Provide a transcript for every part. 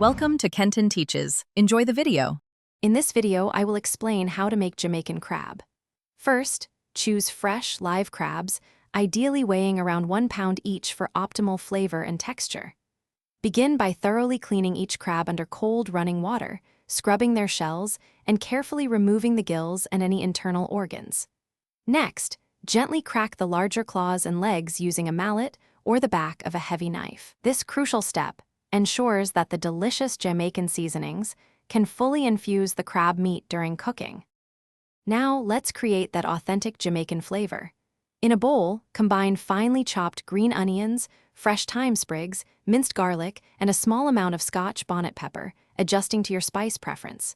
Welcome to Kenton Teaches. Enjoy the video. In this video, I will explain how to make Jamaican crab. First, choose fresh, live crabs, ideally weighing around 1 pound each for optimal flavor and texture. Begin by thoroughly cleaning each crab under cold, running water, scrubbing their shells, and carefully removing the gills and any internal organs. Next, gently crack the larger claws and legs using a mallet or the back of a heavy knife. This crucial step ensures that the delicious Jamaican seasonings can fully infuse the crab meat during cooking. Now, let's create that authentic Jamaican flavor. In a bowl, combine finely chopped green onions, fresh thyme sprigs, minced garlic, and a small amount of Scotch bonnet pepper, adjusting to your spice preference.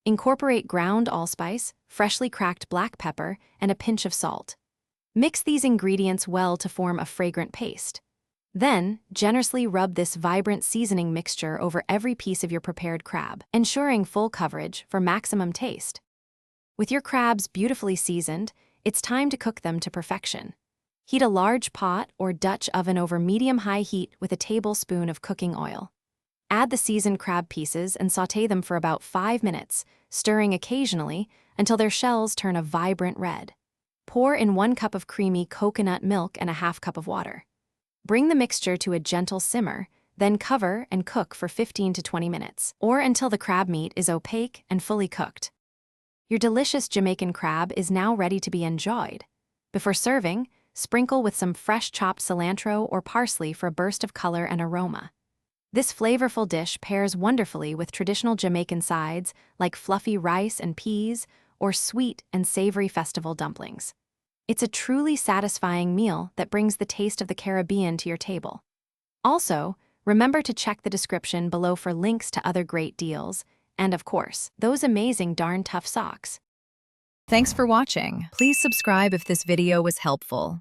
Incorporate ground allspice, freshly cracked black pepper, and a pinch of salt. Mix these ingredients well to form a fragrant paste. Then, generously rub this vibrant seasoning mixture over every piece of your prepared crab, ensuring full coverage for maximum taste. With your crabs beautifully seasoned, it's time to cook them to perfection. Heat a large pot or Dutch oven over medium-high heat with a tablespoon of cooking oil. Add the seasoned crab pieces and sauté them for about 5 minutes, stirring occasionally until their shells turn a vibrant red. Pour in 1 cup of creamy coconut milk and a half cup of water. Bring the mixture to a gentle simmer, then cover and cook for 15 to 20 minutes, or until the crab meat is opaque and fully cooked. Your delicious Jamaican crab is now ready to be enjoyed. Before serving, sprinkle with some fresh chopped cilantro or parsley for a burst of color and aroma. This flavorful dish pairs wonderfully with traditional Jamaican sides like fluffy rice and peas or sweet and savory festival dumplings. It's a truly satisfying meal that brings the taste of the Caribbean to your table. Also, remember to check the description below for links to other great deals, and of course, those amazing darn tough socks. Thanks for watching. Please subscribe if this video was helpful.